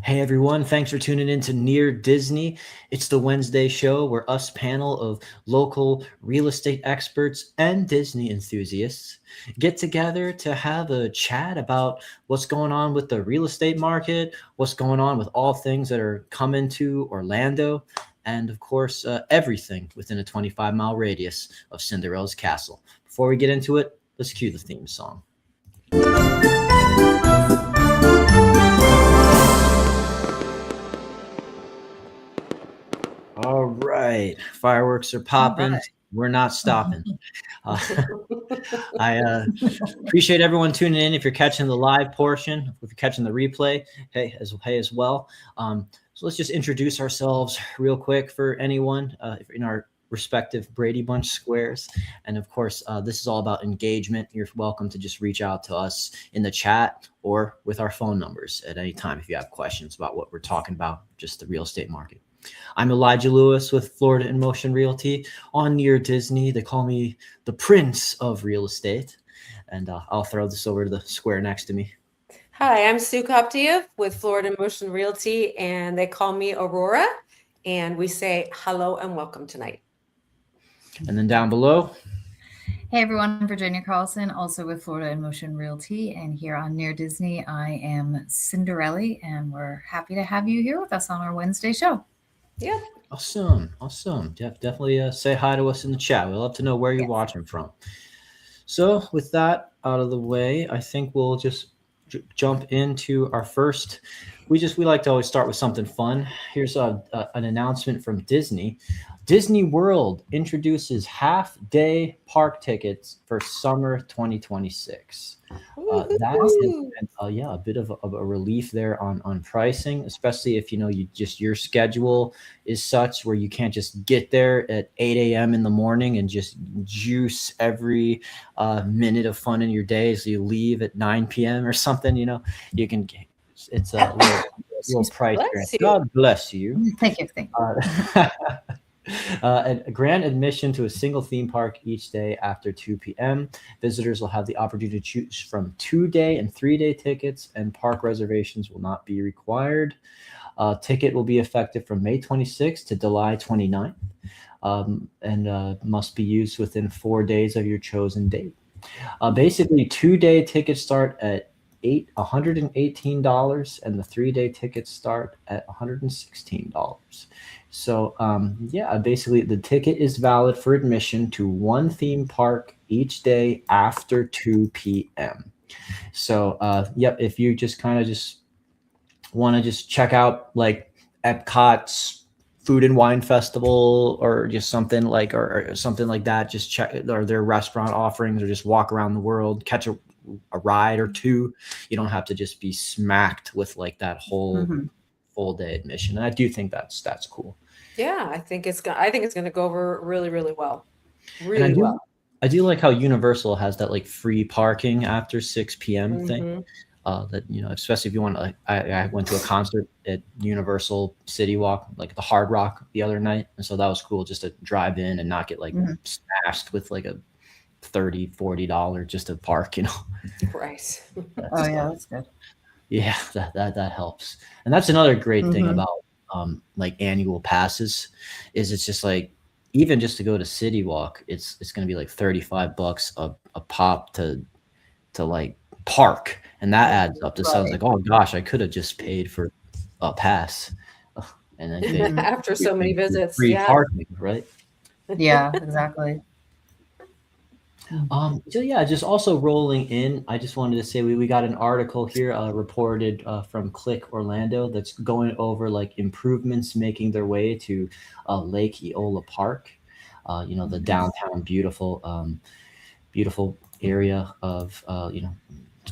Hey everyone, thanks for tuning in to Near Disney. It's the Wednesday show where us panel of local real estate experts and Disney enthusiasts get together to have a chat about what's going on with the real estate market, what's going on with all things that are coming to Orlando, and of course, everything within a 25-mile radius of Cinderella's castle. Before we get into it, let's cue the theme song. All right, fireworks are popping. Right. We're not stopping. I appreciate everyone tuning in. If you're catching the live portion, if you're catching the replay, hey as well. So let's just introduce ourselves real quick for anyone in our respective Brady Bunch squares. And of course, this is all about engagement. You're welcome to just reach out to us in the chat or with our phone numbers at any time if you have questions about what we're talking about, just the real estate market. I'm Elijah Lewis with Florida in Motion Realty on Near Disney. They call me the Prince of Real Estate. And I'll throw this over to the square next to me. Hi, I'm Sue Koptiev with Florida in Motion Realty, and they call me Aurora. And we say hello and welcome tonight. And then down below. Hey everyone, Virginia Carlson, also with Florida in Motion Realty, and here on Near Disney, I am Cinderella, and we're happy to have you here with us on our Wednesday show. Yeah. Awesome. Definitely say hi to us in the chat. We'd love to know where you're watching from. So with that out of the way, I think we'll just jump into our first. We like to always start with something fun. Here's an announcement from Disney. Disney World introduces half-day park tickets for summer 2026. That is a bit of a relief there on pricing, especially if your schedule is such where you can't just get there at 8 a.m. in the morning and just juice every minute of fun in your day. So you leave at 9 p.m. or something. You can. It's a little price. God bless you. Thank you. A grand admission to a single theme park each day after 2 p.m. Visitors will have the opportunity to choose from 2-day and 3-day tickets, and park reservations will not be required. Ticket will be effective from May 26th to July 29th and must be used within 4 days of your chosen date. Basically, 2-day tickets start at $118, and the 3-day tickets start at $116. So basically the ticket is valid for admission to one theme park each day after 2 p.m. So if you just kind of just want to just check out like Epcot's Food and Wine Festival or just something like or something like that, just check or their restaurant offerings, or just walk around the world, catch a ride or two. You don't have to just be smacked with like that whole full day admission. And I do think that's cool. Yeah, I think it's going to go over really, really well. Really well. I do like how Universal has that like free parking after 6 p.m. thing. That especially if you want to. I went to a concert at Universal City Walk, like the Hard Rock, the other night, and so that was cool just to drive in and not get like smashed with like a $30-$40 just to park. Right. That's good. Yeah, that helps. And that's another great thing about like annual passes is it's just like even just to go to City Walk, it's going to be like $35 a pop to like park, and that adds up to sounds like, oh gosh, I could have just paid for a pass, and then after so many visits, free parking, right? Yeah, exactly. Just also rolling in, I just wanted to say we got an article here reported from Click Orlando that's going over like improvements making their way to Lake Eola Park, the downtown beautiful area of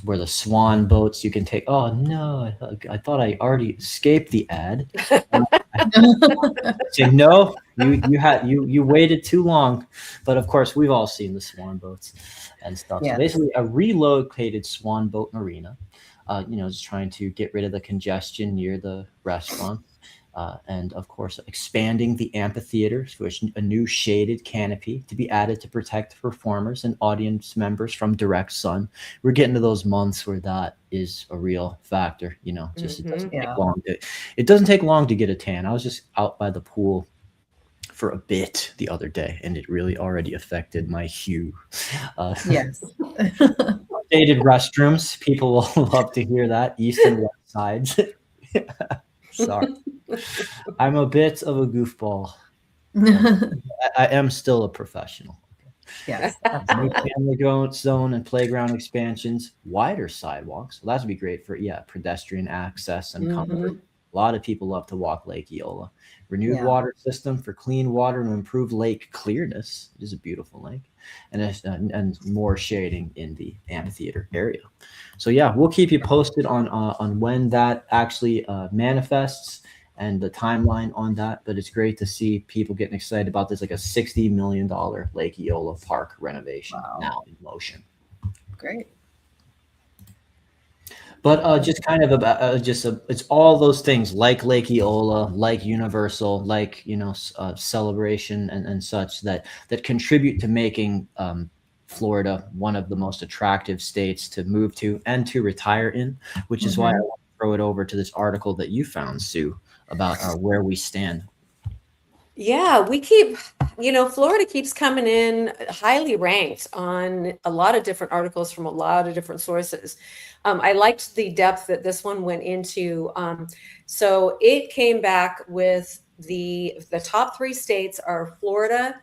where the swan boats you can take. Oh no, I thought I already escaped the ad. Say no, you waited too long. But of course we've all seen the swan boats and stuff. Yeah. So basically a relocated swan boat marina, is trying to get rid of the congestion near the restaurant. And of course, expanding the amphitheater to a new shaded canopy to be added to protect performers and audience members from direct sun. We're getting to those months where that is a real factor. Just it doesn't take long. It doesn't take long to get a tan. I was just out by the pool for a bit the other day, and it really already affected my hue. Yes. Updated restrooms. People will love to hear that. East and west sides. Sorry. I'm a bit of a goofball. I am still a professional. Yes. New family zone and playground expansions, wider sidewalks. Well, that would be great for pedestrian access and comfort. A lot of people love to walk Lake Eola. Renewed water system for clean water and improved lake clearness. It is a beautiful lake. And more shading in the amphitheater area. So we'll keep you posted on when that actually manifests and the timeline on that. But it's great to see people getting excited about this, like a $60 million Lake Eola Park renovation now in motion. Great. But just kind of about it's all those things like Lake Eola, like Universal, like Celebration and such that contribute to making Florida one of the most attractive states to move to and to retire in, which is why I want to throw it over to this article that you found, Sue, about where we stand. Yeah, we keep, Florida keeps coming in highly ranked on a lot of different articles from a lot of different sources. I liked the depth that this one went into. So it came back with the top 3 states are Florida,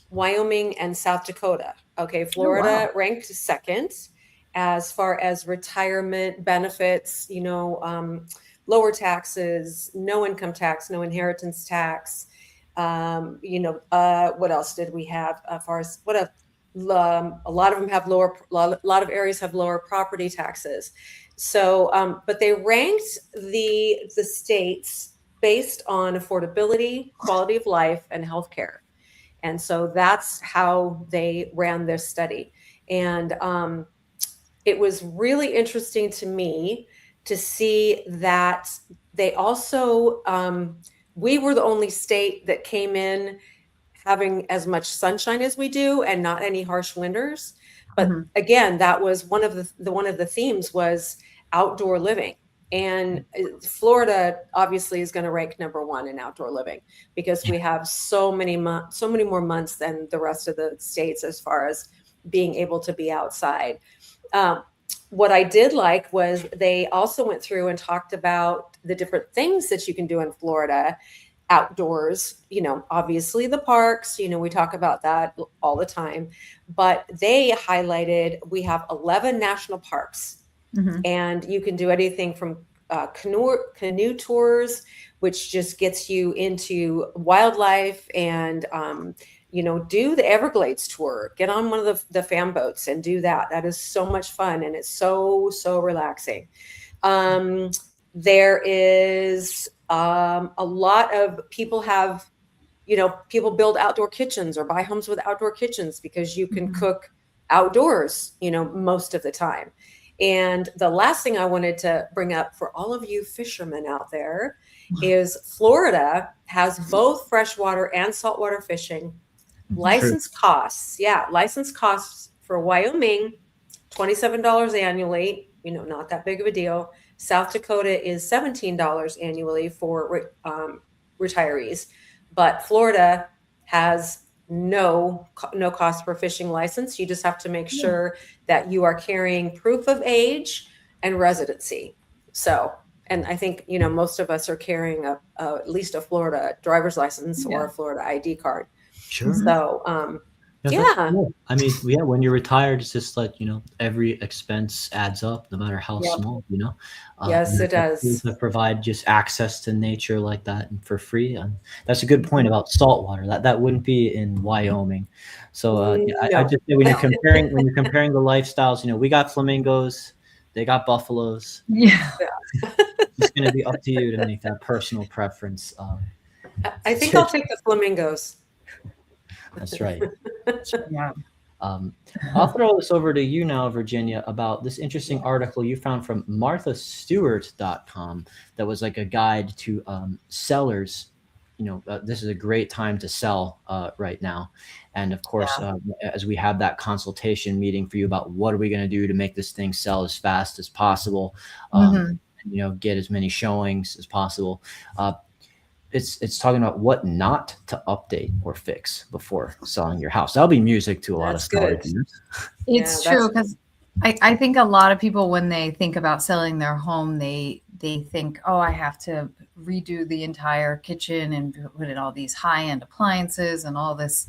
Wyoming, and South Dakota. Okay, Florida ranked second as far as retirement benefits, lower taxes, no income tax, no inheritance tax. What else did we have as far as a lot of them have a lot of areas have lower property taxes. So, but they ranked the states based on affordability, quality of life, and healthcare. And so that's how they ran this study. And it was really interesting to me to see that they also, we were the only state that came in having as much sunshine as we do and not any harsh winters. But again, that was one of the themes was outdoor living. And Florida obviously is going to rank number 1 in outdoor living because we have so many more months than the rest of the states as far as being able to be outside. What I did like was they also went through and talked about the different things that you can do in Florida outdoors, obviously the parks, we talk about that all the time, but they highlighted, we have 11 national parks and you can do anything from canoe tours, which just gets you into wildlife and, do the Everglades tour, get on one of the fan boats and do that. That is so much fun. And it's so, so relaxing. There is a lot of people have, people build outdoor kitchens or buy homes with outdoor kitchens because you can cook outdoors, most of the time. And the last thing I wanted to bring up for all of you fishermen out there is Florida has both freshwater and saltwater fishing. License costs. Yeah. License costs for Wyoming, $27 annually, not that big of a deal. South Dakota is $17 annually for retirees, but Florida has no cost for fishing license. You just have to make sure that you are carrying proof of age and residency. So, and I think, most of us are carrying at least a Florida driver's license or a Florida ID card. Sure. So, cool. I mean, when you're retired, it's just like, every expense adds up, no matter how small, Yes, it does. To provide just access to nature like that and for free. And that's a good point about saltwater. That wouldn't be in Wyoming. So I just say when you're comparing the lifestyles, we got flamingos, they got buffaloes. Yeah. It's going to be up to you to make that personal preference. I think I'll take the flamingos. That's right. Yeah. I'll throw this over to you now, Virginia, about this interesting article you found from marthastewart.com that was like a guide to sellers. This is a great time to sell right now. And of course, as we have that consultation meeting for you about what are we going to do to make this thing sell as fast as possible, get as many showings as possible. It's talking about what not to update or fix before selling your house. That'll be music to a lot of sellers. It's true, because I think a lot of people, when they think about selling their home, they think, oh, I have to redo the entire kitchen and put in all these high-end appliances and all this,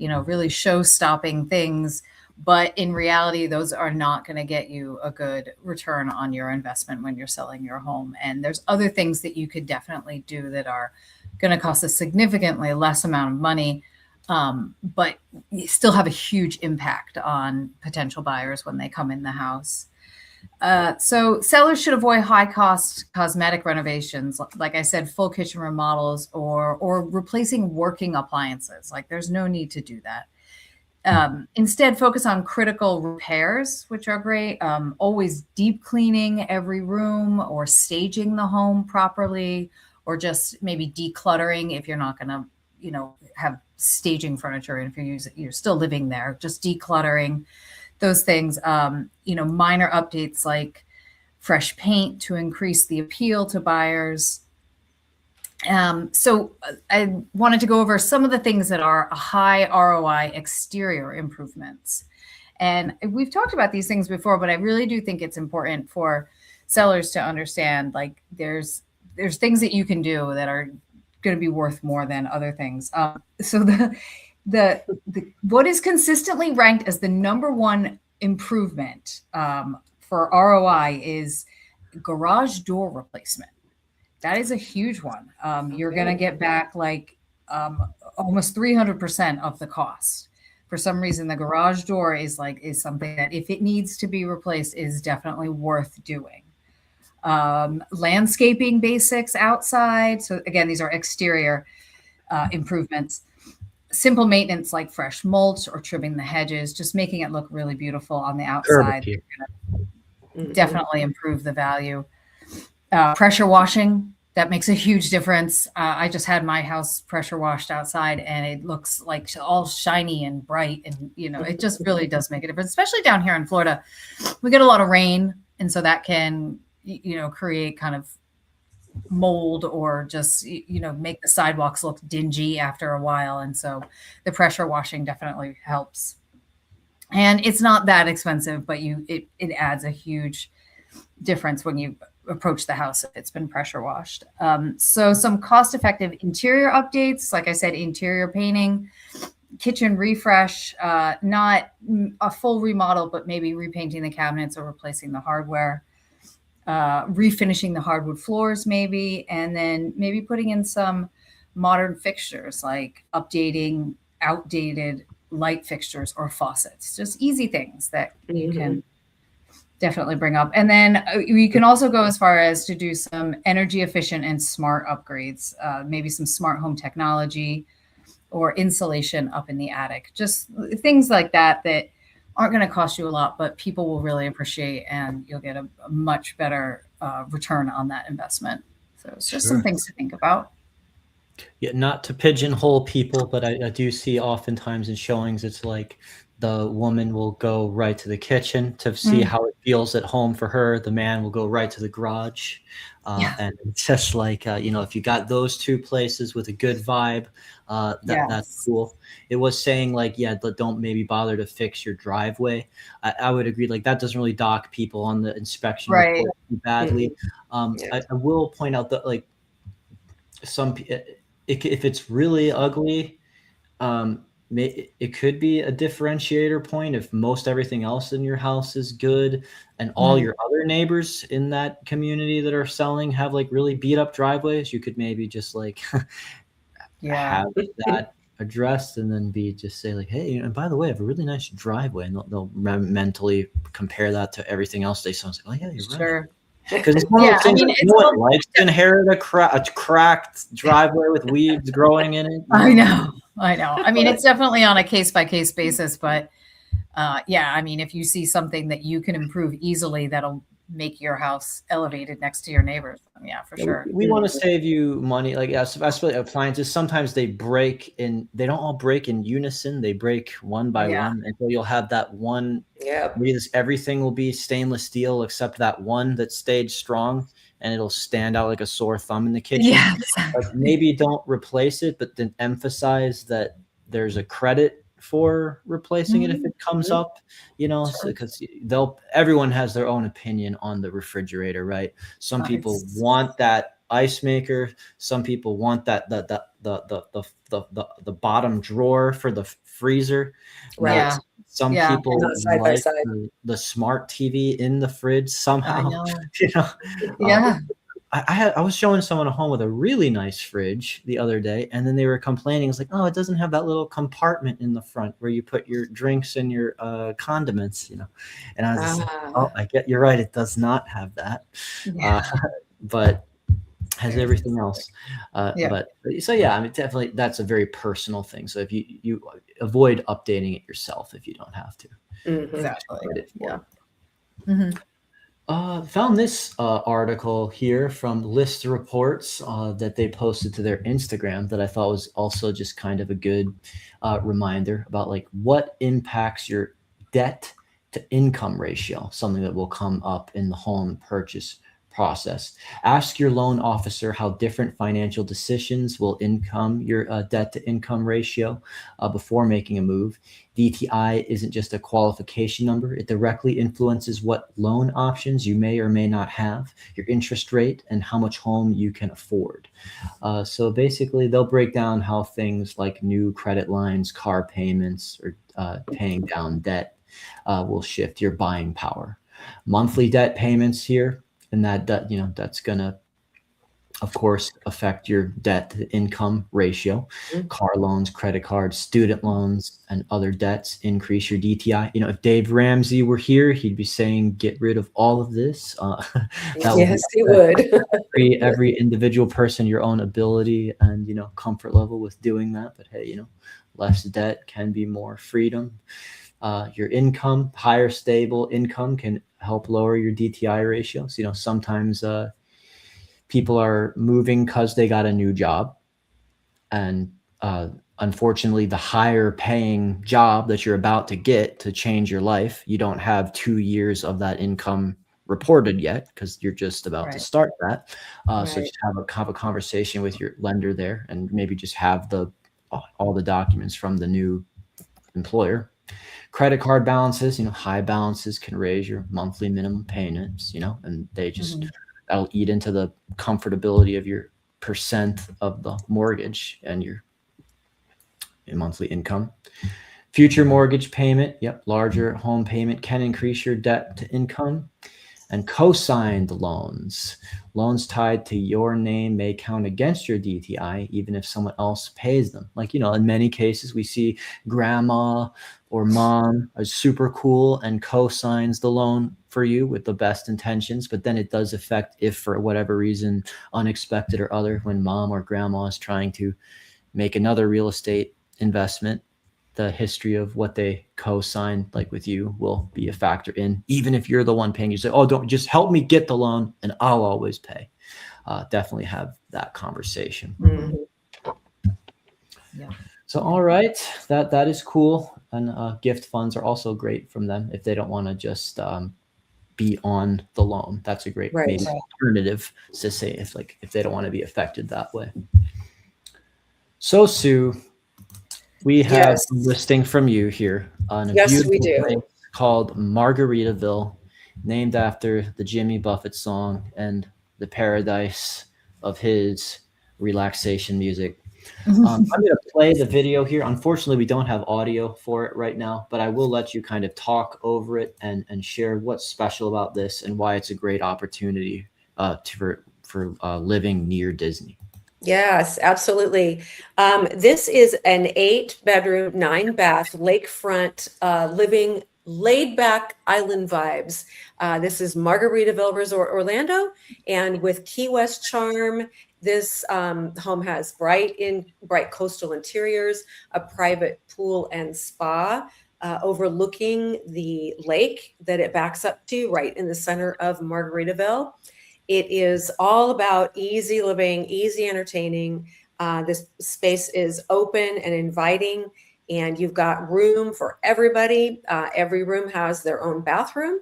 really show-stopping things. But in reality, those are not going to get you a good return on your investment when you're selling your home. And there's other things that you could definitely do that are going to cost a significantly less amount of money, but you still have a huge impact on potential buyers when they come in the house. So sellers should avoid high-cost cosmetic renovations, like I said, full kitchen remodels or replacing working appliances. Like, there's no need to do that. Instead, focus on critical repairs, which are great. Always deep cleaning every room or staging the home properly, or just maybe decluttering if you're not going to, have staging furniture. And if you're still living there, just decluttering those things. Minor updates like fresh paint to increase the appeal to buyers. So I wanted to go over some of the things that are high ROI exterior improvements. And we've talked about these things before, but I really do think it's important for sellers to understand, like, there's things that you can do that are going to be worth more than other things. So the what is consistently ranked as the number one improvement for ROI is garage door replacement. That is a huge one. You're going to get back like almost 300% of the cost. For some reason, the garage door is something that, if it needs to be replaced, is definitely worth doing. Landscaping basics outside. So again, these are exterior improvements. Simple maintenance like fresh mulch or trimming the hedges, just making it look really beautiful on the outside. Definitely improve the value. Pressure washing, that makes a huge difference. I just had my house pressure washed outside, and it looks like all shiny and bright, and it just really does make a difference, especially down here in Florida. We get a lot of rain, and so that can create kind of mold or just make the sidewalks look dingy after a while. And so the pressure washing definitely helps, and it's not that expensive, but it adds a huge difference when you approach the house if it's been pressure washed. So some cost-effective interior updates, like I said, interior painting, kitchen refresh, not a full remodel, but maybe repainting the cabinets or replacing the hardware, refinishing the hardwood floors maybe, and then maybe putting in some modern fixtures, like updating outdated light fixtures or faucets, just easy things that you can definitely bring up. And then you can also go as far as to do some energy efficient and smart upgrades, maybe some smart home technology or insulation up in the attic, just things like that aren't going to cost you a lot, but people will really appreciate, and you'll get a much better return on that investment. So it's just some things to think about. Yeah, not to pigeonhole people, but I do see oftentimes in showings, it's like the woman will go right to the kitchen to see how it feels at home for her. The man will go right to the garage. And it's just like, if you got those two places with a good vibe, that's cool. It was saying like, don't maybe bother to fix your driveway. I would agree. Like, that doesn't really dock people on the inspection report too badly. I will point out that, like, if it's really ugly, it could be a differentiator point if most everything else in your house is good, and all your other neighbors in that community that are selling have like really beat up driveways. You could maybe just like have that addressed, and then just say like, hey, and by the way, I have a really nice driveway, and they'll mentally compare that to everything else they saw. Like, oh yeah, you're right. Because it's one of those things no one likes to inherit a cracked driveway with weeds growing in it. I know. I mean, it's definitely on a case-by-case basis, but yeah, I mean, if you see something that you can improve easily, that'll make your house elevated next to your neighbors. Yeah, for sure. We want to save you money, like especially appliances. Sometimes they don't all break in unison. They break one by one, and so you'll have that one. Yeah. Everything will be stainless steel except that one that stayed strong, and it'll stand out like a sore thumb in the kitchen. Yeah, Like maybe don't replace it, but then emphasize that there's a credit for replacing it if it comes up, because everyone has their own opinion on the refrigerator, right? Some people want that ice maker. Some people want that the bottom drawer for the freezer. Right. Some people side by like side. the smart TV in the fridge somehow. I know. Yeah. I was showing someone a home with a really nice fridge the other day, and then they were complaining. It's like, oh, it doesn't have that little compartment in the front where you put your drinks and your condiments, And I was like, oh, I get you're right. It does not have that, but has everything else. But so yeah, I mean, definitely that's a very personal thing. So if you avoid updating it yourself if you don't have to. Exactly. Yeah. Found this article here from List Reports that they posted to their Instagram that I thought was also just kind of a good reminder about like what impacts your debt to income ratio, something that will come up in the home purchase process. Ask your loan officer how different financial decisions will income your debt to income ratio before making a move. DTI isn't just a qualification number. It directly influences what loan options you may or may not have, your interest rate, and how much home you can afford. So basically, they'll break down how things like new credit lines, car payments, or paying down debt will shift your buying power. Monthly debt payments here, and that's going to, of course, affect your debt to income ratio. Car loans, credit cards, student loans, and other debts increase your DTI. If Dave Ramsey were here, he'd be saying, get rid of all of this. Yes, he would. every individual person, your own ability and, comfort level with doing that. But hey, less debt can be more freedom. Your income, higher stable income can help lower your DTI ratios. Sometimes people are moving because they got a new job. And unfortunately, the higher paying job that you're about to get to change your life, you don't have 2 years of that income reported yet because you're just about to start that. So just have a conversation with your lender there and maybe just have all the documents from the new employer. Credit card balances, high balances can raise your monthly minimum payments, and they just that'll eat into the comfortability of your percent of the mortgage and your monthly income. Future mortgage payment, larger home payment can increase your debt to income. And co-signed loans tied to your name may count against your DTI, even if someone else pays them. Like, in many cases, we see grandma or mom is super cool and co-signs the loan for you with the best intentions, but then it does affect if for whatever reason, unexpected or other, when mom or grandma is trying to make another real estate investment, the history of what they co-signed, like with you, will be a factor in, even if you're the one paying. You say, oh, don't just help me get the loan and I'll always pay. Definitely have that conversation. Yeah. So, all right, that is cool. And gift funds are also great from them if they don't want to just be on the loan. That's a great maybe alternative to say if they don't want to be affected that way. So, Sue, we have a listing from you here on a beautiful place called Margaritaville, named after the Jimmy Buffett song and the paradise of his relaxation music. I'm going to play the video here. Unfortunately, we don't have audio for it right now, but I will let you kind of talk over it and share what's special about this and why it's a great opportunity for living near Disney. Yes, absolutely. This is an 8-bedroom, 9-bath, lakefront living, laid-back island vibes. This is Margaritaville Resort Orlando, and with Key West charm. This home has bright coastal interiors, a private pool and spa, overlooking the lake that it backs up to, right in the center of Margaritaville. It is all about easy living, easy entertaining. This space is open and inviting, and you've got room for everybody. Every room has their own bathroom.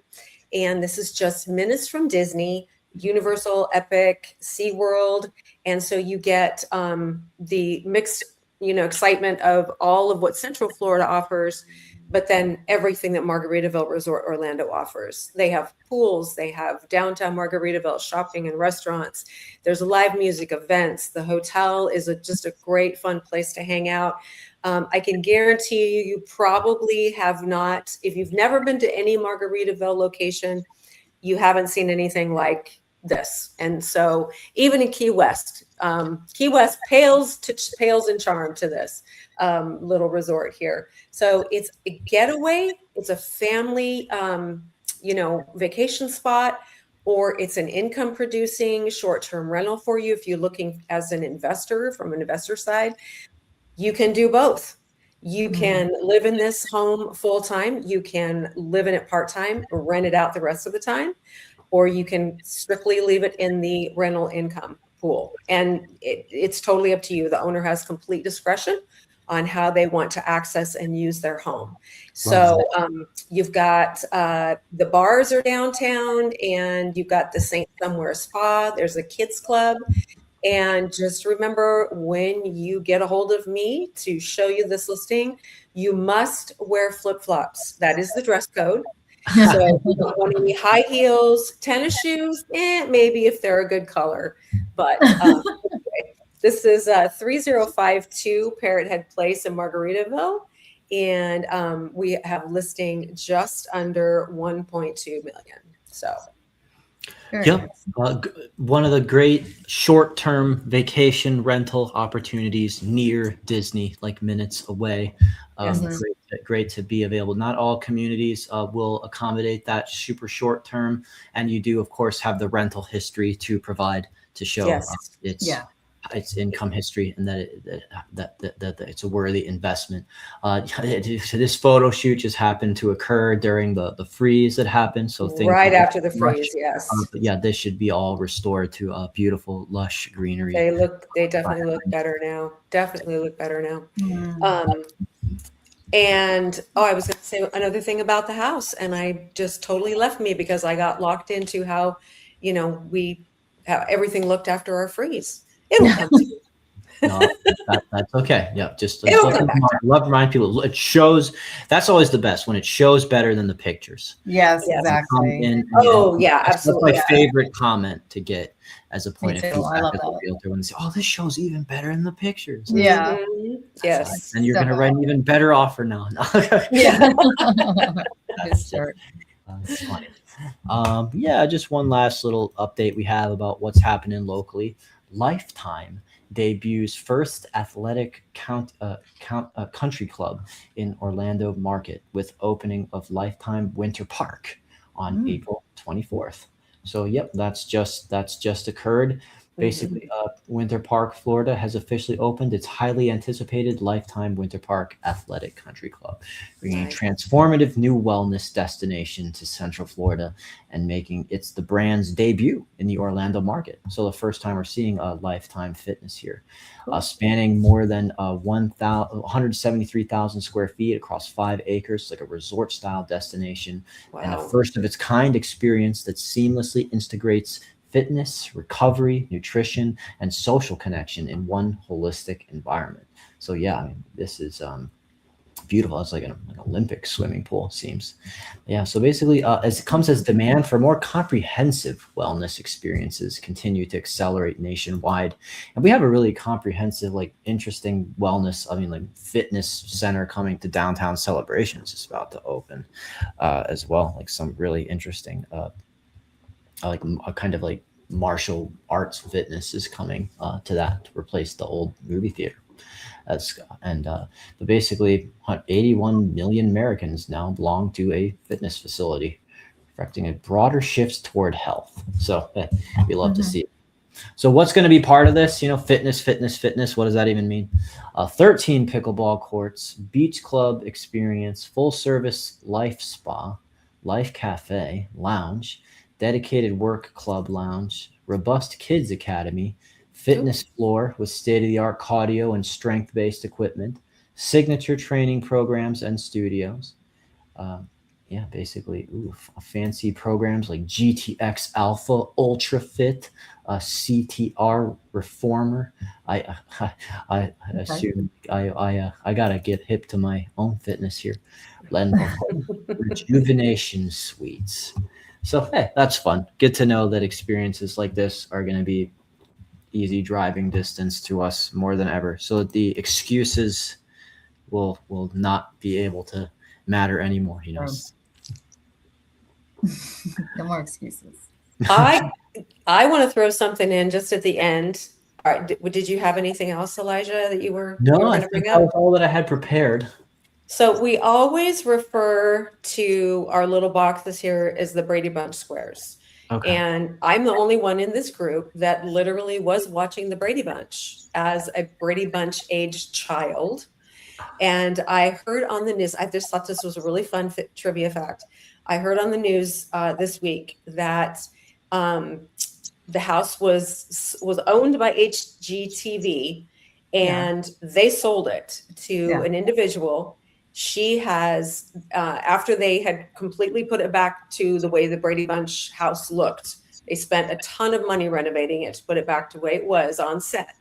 And this is just minutes from Disney, Universal, Epic, SeaWorld. And so you get the mixed, excitement of all of what Central Florida offers, but then everything that Margaritaville Resort Orlando offers. They have pools, they have downtown Margaritaville shopping and restaurants. There's live music events. The hotel is just a great, fun place to hang out. I can guarantee you probably have not, if you've never been to any Margaritaville location, you haven't seen anything like this. And so even in Key West pales in charm to this little resort here. So it's a getaway, it's a family, vacation spot, or it's an income producing short-term rental for you. If you're looking as an investor, from an investor side, you can do both. You can live in this home full-time, you can live in it part-time, or rent it out the rest of the time, or you can strictly leave it in the rental income pool. And it's totally up to you. The owner has complete discretion on how they want to access and use their home. So you've got the bars are downtown, and you've got the St. Somewhere Spa. There's a kids club. And just remember, when you get a hold of me to show you this listing, you must wear flip-flops. That is the dress code. So you don't want any high heels, tennis shoes, maybe if they're a good color. But this is 3052 Parrot Head Place in Margaritaville. And we have listing just under 1.2 million. So. Yep. One of the great short-term vacation rental opportunities near Disney, like minutes away. Great to be available. Not all communities will accommodate that super short-term. And you do, of course, have the rental history to provide to show its income history, and that it's a worthy investment. This photo shoot just happened to occur during the freeze that happened. So things right after the freeze, yes. But yeah, this should be all restored to beautiful, lush greenery. They definitely look better now. And I was going to say another thing about the house, and I just totally left me because I got locked into how, how everything looked after our freeze. It'll come to you. No, that's okay. Yeah, just love to remind people. It shows. That's always the best, when it shows better than the pictures. Yes, exactly. Absolutely. That's my favorite comment to get as a point of feedback as a realtor, when they say, "Oh, this shows even better than the pictures." Yeah. Yes. And you're going to write an even better offer now. Yeah. That's funny. Just one last little update we have about what's happening locally. Lifetime debuts first athletic country club in Orlando market with opening of Lifetime Winter Park on April 24th. So that's just occurred. Basically, Winter Park, Florida has officially opened its highly anticipated Lifetime Winter Park Athletic Country Club, bringing a transformative new wellness destination to Central Florida and making it the brand's debut in the Orlando market. So the first time we're seeing Lifetime Fitness here, spanning more than 173,000 square feet across 5 acres, like a resort-style destination, and a first-of-its-kind experience that seamlessly integrates fitness, recovery, nutrition, and social connection in one holistic environment. So this is beautiful. It's like an Olympic swimming pool, it seems. So basically, as it comes as demand for more comprehensive wellness experiences continue to accelerate nationwide, and we have a really comprehensive, interesting wellness, fitness center coming to downtown Celebrations is about to open as well. Some really interesting a kind of martial arts fitness is coming to that to replace the old movie theater. But basically 81 million Americans now belong to a fitness facility, reflecting a broader shift toward health. So we love to see it. So what's going to be part of this? Fitness. What does that even mean? 13 pickleball courts, beach club experience, full service life spa, life cafe, lounge, dedicated work club lounge, robust kids academy, fitness floor with state-of-the-art cardio and strength-based equipment, signature training programs and studios. Basically, fancy programs like GTX Alpha, Ultra Fit, CTR Reformer. I assume I gotta get hip to my own fitness here. And of course, rejuvenation suites. So hey, that's fun. Good to know that experiences like this are going to be easy driving distance to us more than ever. So the excuses will not be able to matter anymore. No more excuses. I want to throw something in just at the end. All right, did you have anything else, Elijah, that you were going to bring up? That was all that I had prepared. So we always refer to our little boxes here as the Brady Bunch squares. Okay. And I'm the only one in this group that literally was watching the Brady Bunch as a Brady Bunch aged child. And I heard on the news, I just thought this was a really fun trivia fact. I heard on the news this week that the house was owned by HGTV, and they sold it to an individual. She has, after they had completely put it back to the way the Brady Bunch house looked, they spent a ton of money renovating it to put it back to the way it was on set.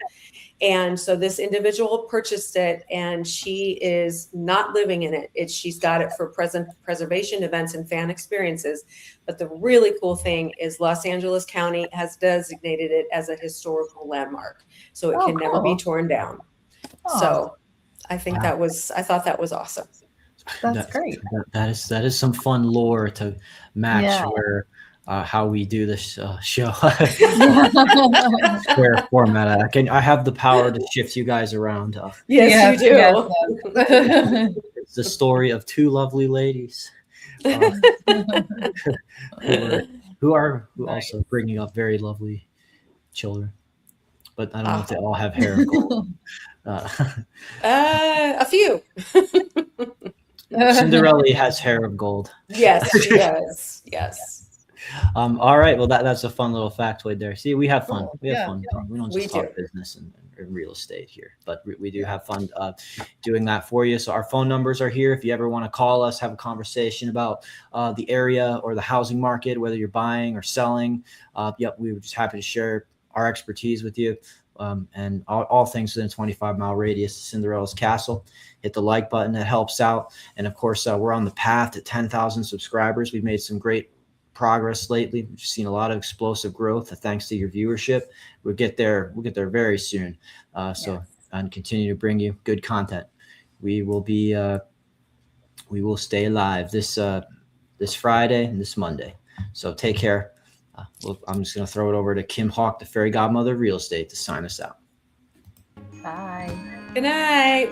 And so this individual purchased it, and she is not living in it. She's got it for preservation events and fan experiences. But the really cool thing is Los Angeles County has designated it as a historical landmark. So it can never be torn down. So I think I thought that was awesome. That's great. That is some fun lore to match where how we do this show. Square format. I have the power to shift you guys around. Yes, you do. Yes. It's the story of two lovely ladies who are also bringing up very lovely children. But I don't know if they all have hair of gold. A few. Cinderella has hair of gold. Yes, she does. Yes. All right. Well, that's a fun little factoid there. See, we have fun. We have fun. We don't just talk business and real estate here, but we do have fun doing that for you. So our phone numbers are here. If you ever want to call us, have a conversation about the area or the housing market, whether you're buying or selling. We were just happy to share our expertise with you. And all things within a 25-mile radius of Cinderella's Castle. Hit the like button. That helps out. And of course, we're on the path to 10,000 subscribers. We've made some great progress lately. We've seen a lot of explosive growth thanks to your viewership. We'll get there very soon. And continue to bring you good content. We will stay alive this Friday and this Monday. So take care. I'm just going to throw it over to Kim Hawk, the fairy godmother of real estate, to sign us out. Bye. Good night.